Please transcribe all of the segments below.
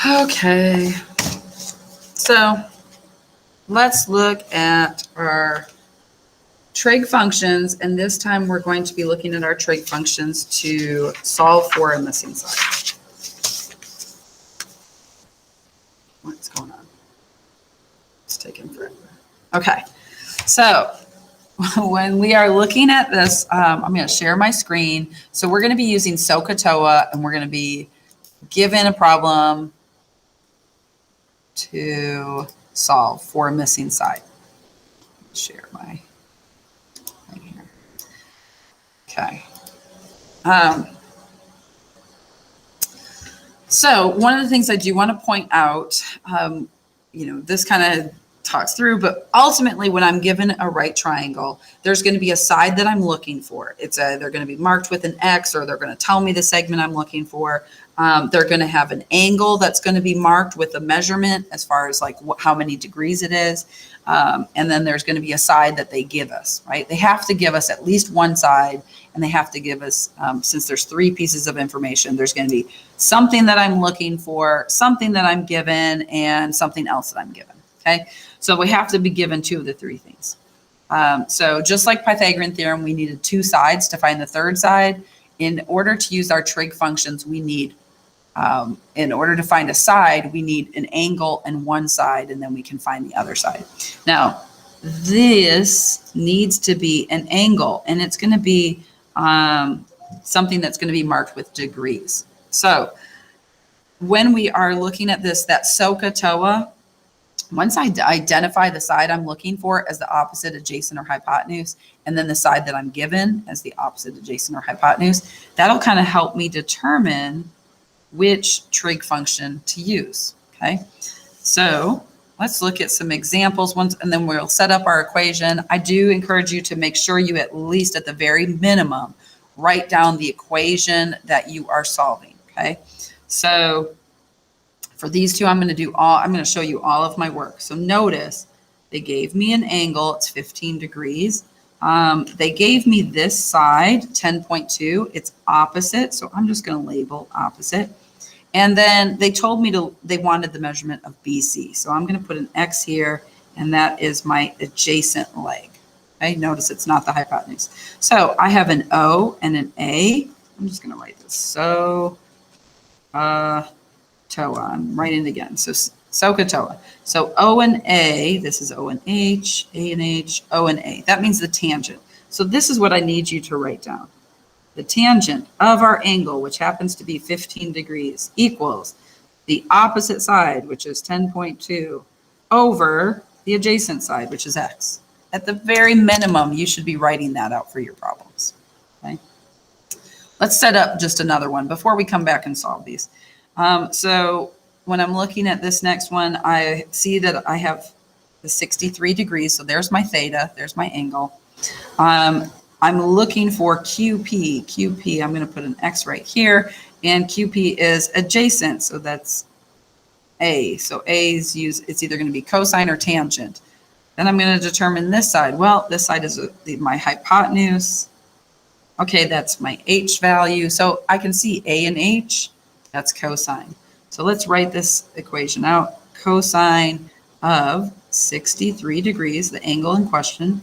Okay, so let's look at our trig functions, and this time we're going to be looking at our trig functions to solve for a missing side. What's going on? It's taking forever. Okay, so when we are looking at this, I'm going to share my screen. So we're going to be using SOHCAHTOA, and we're going to be given a problem to solve for a missing side. Share my right here. Okay. So one of the things I do want to point out, this kind of talks through, but ultimately when I'm given a right triangle, there's going to be a side that I'm looking for. It's either going to be marked with an X, or they're going to tell me the segment I'm looking for. They're going to have an angle that's going to be marked with a measurement as far as like how many degrees it is. And then there's going to be a side that they give us, right? They have to give us at least one side, and they have to give us, since there's 3 pieces of information, there's going to be something that I'm looking for, something that I'm given, and something else that I'm given. Okay. So we have to be given 2 of the 3 things. So just like Pythagorean theorem, we needed 2 sides to find the third side. In order to use our trig functions, we need, in order to find a side, we need an angle and one side, and then we can find the other side. Now, this needs to be an angle, and it's going to be something that's going to be marked with degrees. So when we are looking at this, that SOHCAHTOA, once I identify the side I'm looking for as the opposite, adjacent, or hypotenuse, and then the side that I'm given as the opposite, adjacent, or hypotenuse, that'll kind of help me determine which trig function to use. Okay, so let's look at some examples once, and then we'll set up our equation. I do encourage you to make sure you at least at the very minimum write down the equation that you are solving. Okay, so for these two, I'm going to show you all of my work. So notice they gave me an angle, it's 15 degrees. They gave me this side, 10.2, it's opposite. So I'm just going to label opposite. And then they told me they wanted the measurement of BC. So I'm going to put an X here, and that is my adjacent leg. Okay, notice it's not the hypotenuse. So I have an O and an A. I'm just going to write this. SOHCAHTOA. I'm writing it again. So SOHCAHTOA. So O and A, this is O and H, A and H, O and A. That means the tangent. So this is what I need you to write down. The tangent of our angle, which happens to be 15 degrees, equals the opposite side, which is 10.2, over the adjacent side, which is X. At the very minimum, you should be writing that out for your problems. Okay. Let's set up just another one before we come back and solve these. So when I'm looking at this next one, I see that I have the 63 degrees. So there's my theta, there's my angle. I'm looking for QP. QP, I'm going to put an X right here, and QP is adjacent. So that's A. So A's it's either going to be cosine or tangent. Then I'm going to determine this side. Well, this side is my hypotenuse. Okay, that's my H value. So I can see A and H. That's cosine. So let's write this equation out. Cosine of 63 degrees, the angle in question,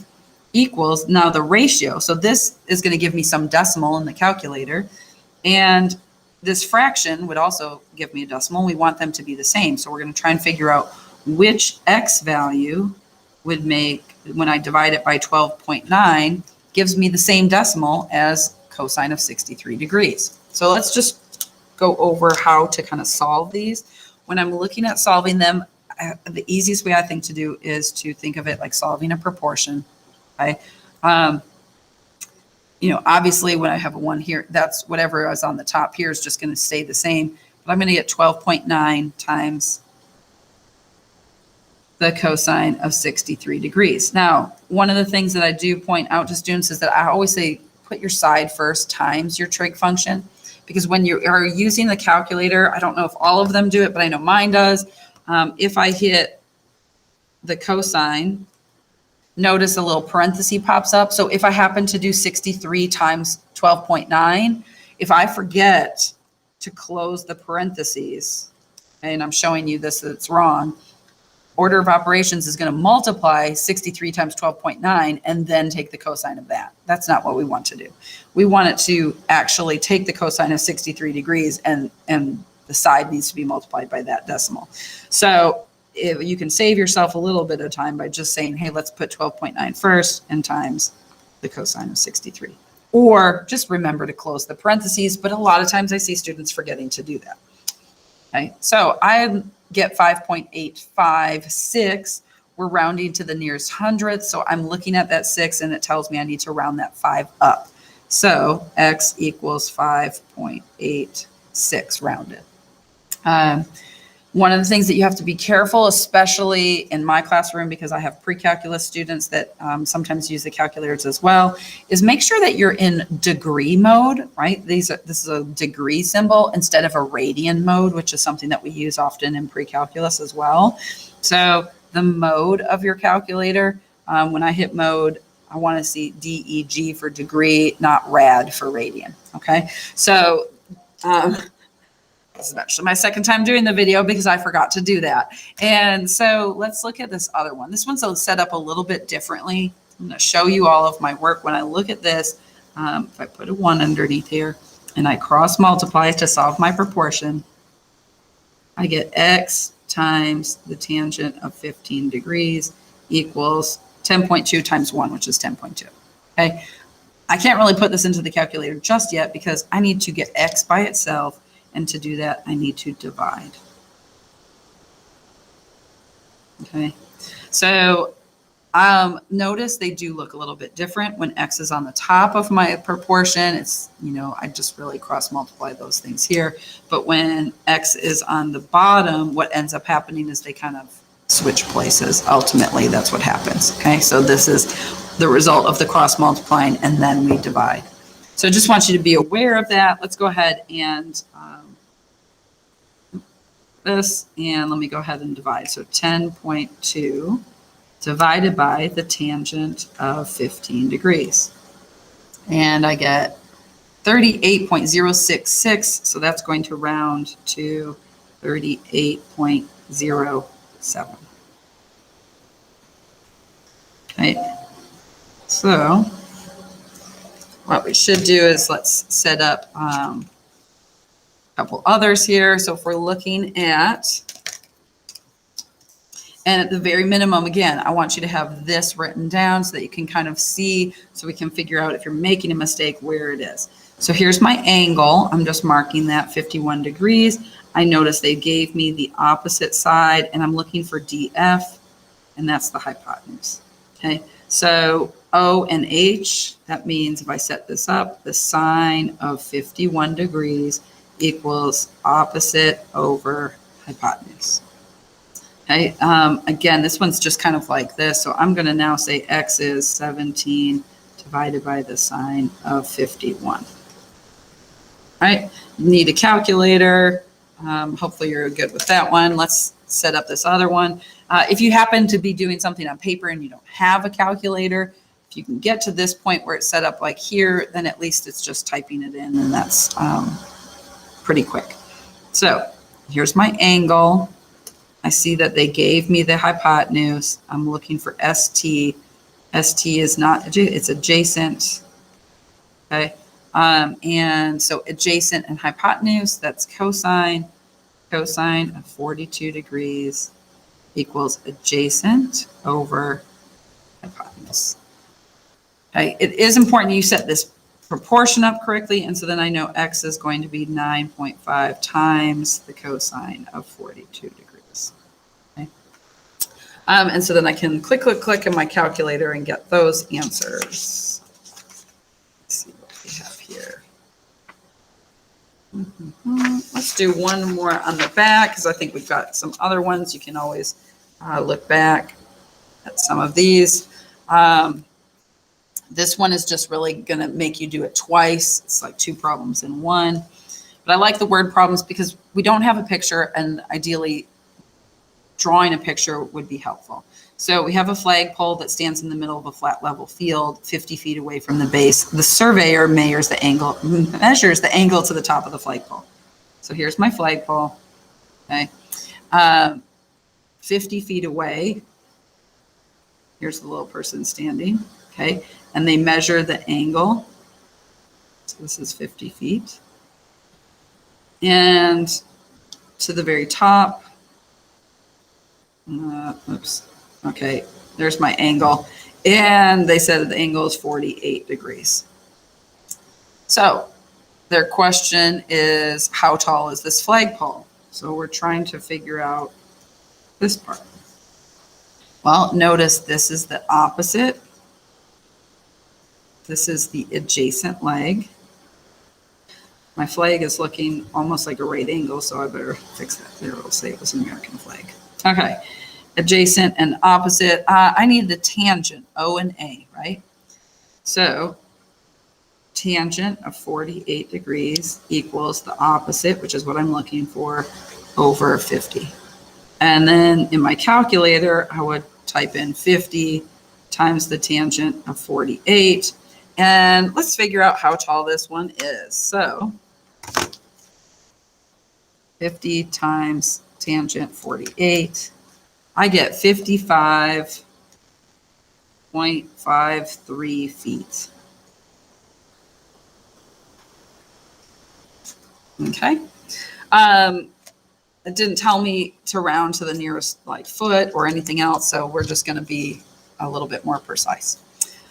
equals now the ratio. So this is going to give me some decimal in the calculator. And this fraction would also give me a decimal. We want them to be the same. So we're going to try and figure out which X value would make, when I divide it by 12.9, gives me the same decimal as cosine of 63 degrees. So let's just go over how to kind of solve these. When I'm looking at solving them, the easiest way I think to do is to think of it like solving a proportion. Okay. Obviously when I have a 1 here, that's whatever is on the top here is just going to stay the same. But I'm going to get 12.9 times the cosine of 63 degrees. Now, one of the things that I do point out to students is that I always say, put your side first times your trig function, because when you are using the calculator, I don't know if all of them do it, but I know mine does. If I hit the cosine, notice a little parenthesis pops up. So if I happen to do 63 times 12.9, if I forget to close the parentheses, and I'm showing you this, that's wrong. Order of operations is going to multiply 63 times 12.9 and then take the cosine of that. That's not what we want to do. We want it to actually take the cosine of 63 degrees and the side needs to be multiplied by that decimal. So if you can save yourself a little bit of time by just saying, hey, let's put 12.9 first and times the cosine of 63. Or just remember to close the parentheses, but a lot of times I see students forgetting to do that. Okay, so I get 5.856. We're rounding to the nearest hundredth, so I'm looking at that 6 and it tells me I need to round that 5 up. So x equals 5.86 rounded. One of the things that you have to be careful, especially in my classroom, because I have pre-calculus students that sometimes use the calculators as well, is make sure that you're in degree mode, right? This is a degree symbol instead of a radian mode, which is something that we use often in pre-calculus as well. So the mode of your calculator, when I hit mode, I want to see DEG for degree, not rad for radian, okay? So this is actually my second time doing the video because I forgot to do that. And so let's look at this other one. This one's set up a little bit differently. I'm going to show you all of my work. When I look at this, if I put a 1 underneath here and I cross multiply to solve my proportion, I get x times the tangent of 15 degrees equals 10.2 times 1, which is 10.2. Okay. I can't really put this into the calculator just yet because I need to get x by itself. And to do that, I need to divide. Okay, so notice they do look a little bit different. When x is on the top of my proportion, it's, I just really cross multiply those things here. But when x is on the bottom, what ends up happening is they kind of switch places. Ultimately, that's what happens. Okay, so this is the result of the cross multiplying, and then we divide. So I just want you to be aware of that. Let's go ahead and this, and let me go ahead and divide. So 10.2 divided by the tangent of 15 degrees. And I get 38.066, so that's going to round to 38.07. Okay, so what we should do is let's set up couple others here. So if we're looking at, and at the very minimum, again, I want you to have this written down so that you can kind of see, so we can figure out if you're making a mistake where it is. So here's my angle. I'm just marking that 51 degrees. I notice they gave me the opposite side and I'm looking for DF, and that's the hypotenuse. Okay, so O and H, that means if I set this up, the sine of 51 degrees equals opposite over hypotenuse. Okay, again, this one's just kind of like this. So I'm going to now say x is 17 divided by the sine of 51. All right, you need a calculator. Hopefully you're good with that one. Let's set up this other one. If you happen to be doing something on paper and you don't have a calculator, if you can get to this point where it's set up like here, then at least it's just typing it in, and that's pretty quick. So here's my angle. I see that they gave me the hypotenuse. I'm looking for ST. ST is not, it's adjacent. Okay. And so adjacent and hypotenuse, that's cosine. Cosine of 42 degrees equals adjacent over hypotenuse. Okay. It is important you set this proportion up correctly, and so then I know x is going to be 9.5 times the cosine of 42 degrees. Okay. And so then I can click in my calculator and get those answers. Let's see what we have here. Let's do one more on the back because I think we've got some other ones. You can always look back at some of these. This one is just really going to make you do it twice. It's like 2 problems in one. But I like the word problems because we don't have a picture, and ideally drawing a picture would be helpful. So we have a flagpole that stands in the middle of a flat level field 50 feet away from the base. The surveyor measures the angle to the top of the flagpole. So here's my flagpole. Okay. 50 feet away. Here's the little person standing, okay? And they measure the angle. So this is 50 feet. And to the very top, oops, okay, there's my angle. And they said the angle is 48 degrees. So their question is, how tall is this flagpole? So we're trying to figure out this part. Well, notice this is the opposite. This is the adjacent leg. My flag is looking almost like a right angle, so I better fix that. There, it'll say it was an American flag. Okay, adjacent and opposite. I need the tangent, O and A, right? So tangent of 48 degrees equals the opposite, which is what I'm looking for, over 50. And then in my calculator, I would type in 50 times the tangent of 48. And let's figure out how tall this one is. So 50 times tangent 48, I get 55.53 feet. Okay. It didn't tell me to round to the nearest like foot or anything else, so we're just going to be a little bit more precise.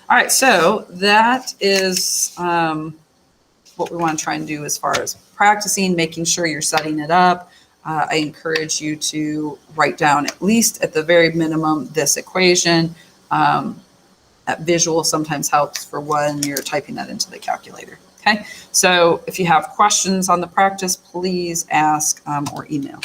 All right, so that is what we want to try and do as far as practicing, making sure you're setting it up. I encourage you to write down, at least at the very minimum, this equation. Visual sometimes helps for when you're typing that into the calculator. Okay, so if you have questions on the practice, please ask or email.